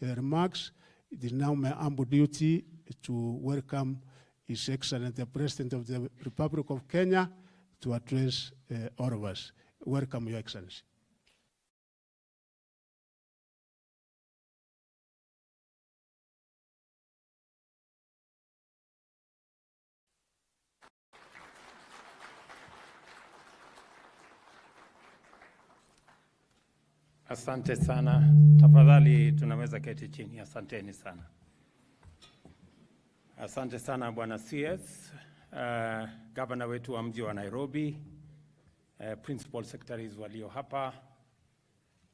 remarks. It is now my humble duty to welcome His Excellency the President of the Republic of Kenya to address all of us. Welcome, Your Excellency. Asante sana. Tafadhali tunaweza keti chini. Asanteni sana. Asante sana Bwana CS, Governor wetu wa mji wa Nairobi, Principal Secretaries walio hapa,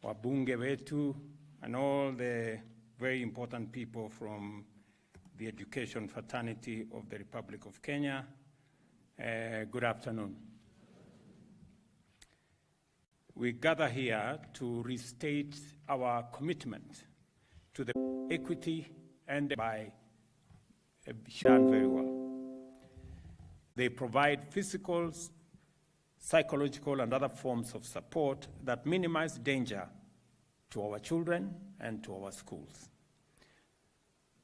wabunge wetu, and all the very important people from the education fraternity of the Republic of Kenya. Good afternoon. We gather here to restate our commitment to the equity and by done very well. They provide physical, psychological, and other forms of support that minimize danger to our children and to our schools.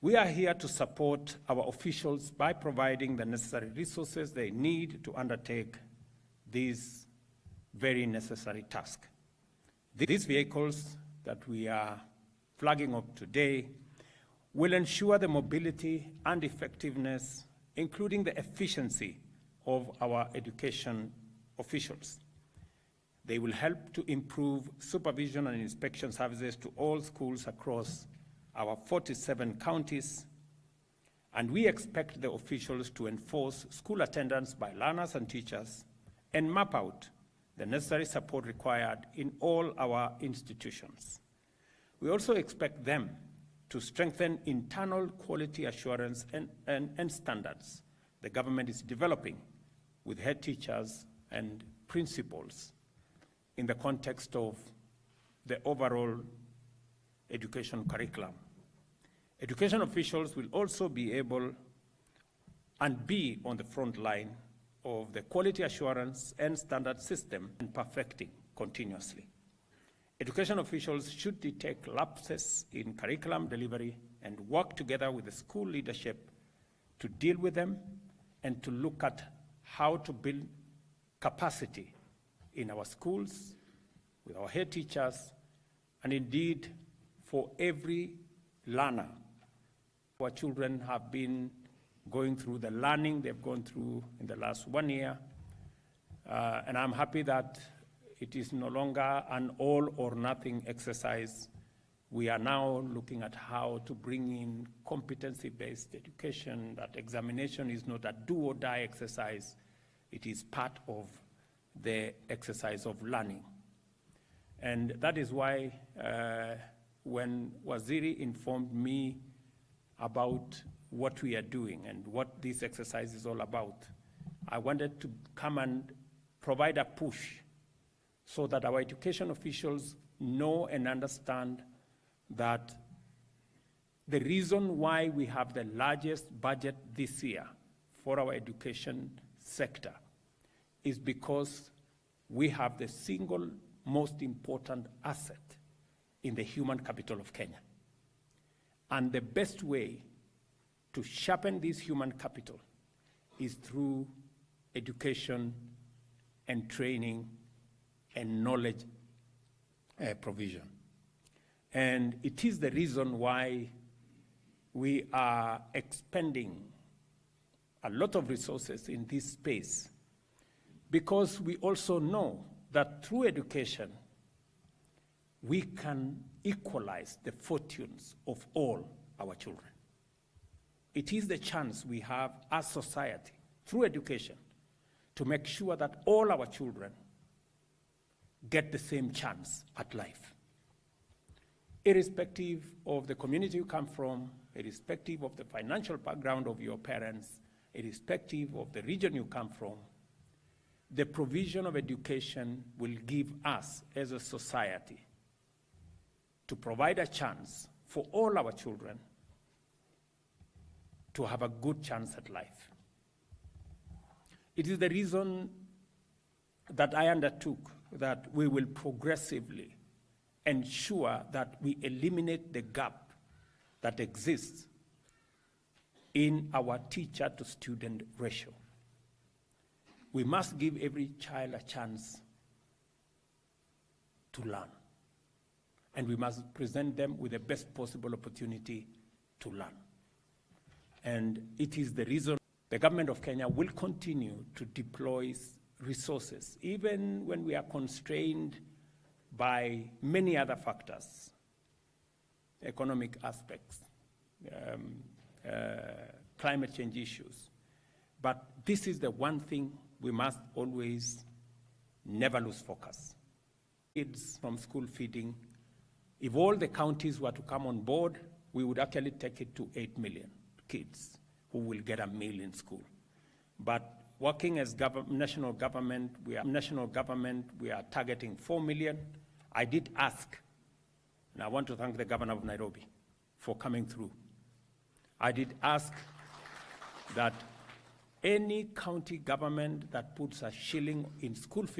We are here to support our officials by providing the necessary resources they need to undertake these very necessary task. These vehicles that we are flagging up today will ensure the mobility and effectiveness, including the efficiency of our education officials. They will help to improve supervision and inspection services to all schools across our 47 counties, and we expect the officials to enforce school attendance by learners and teachers and map out the necessary support required in all our institutions. We also expect them to strengthen internal quality assurance and standards the government is developing with head teachers and principals in the context of the overall education curriculum. Education officials will also be able and be on the front line of the quality assurance and standard system and perfecting continuously. Education officials should detect lapses in curriculum delivery and work together with the school leadership to deal with them and to look at how to build capacity in our schools, with our head teachers, and indeed for every learner. Our children have been going through the learning they've gone through in the last 1 year. And I'm happy that it is no longer an all or nothing exercise. We are now looking at how to bring in competency-based education, that examination is not a do or die exercise. It is part of the exercise of learning. And that is why when Waziri informed me about what we are doing and what this exercise is all about, I wanted to come and provide a push so that our education officials know and understand that the reason why we have the largest budget this year for our education sector is because we have the single most important asset in the human capital of Kenya. And the best way to sharpen this human capital is through education and training and knowledge provision. And it is the reason why we are expending a lot of resources in this space, because we also know that through education, we can equalize the fortunes of all our children. It is the chance we have as society, through education, to make sure that all our children get the same chance at life. Irrespective of the community you come from, irrespective of the financial background of your parents, irrespective of the region you come from, the provision of education will give us as a society to provide a chance for all our children to have a good chance at life. It is the reason that I undertook that we will progressively ensure that we eliminate the gap that exists in our teacher-to-student ratio. We must give every child a chance to learn, and we must present them with the best possible opportunity to learn. And it is the reason the government of Kenya will continue to deploy resources, even when we are constrained by many other factors, economic aspects, climate change issues. But this is the one thing we must always never lose focus. Kids from school feeding, if all the counties were to come on board, we would actually take it to 8 million kids who will get a meal in school. But working as national government, we are targeting 4 million. I did ask, and I want to thank the governor of Nairobi for coming through. I did ask that any county government that puts a shilling in school fees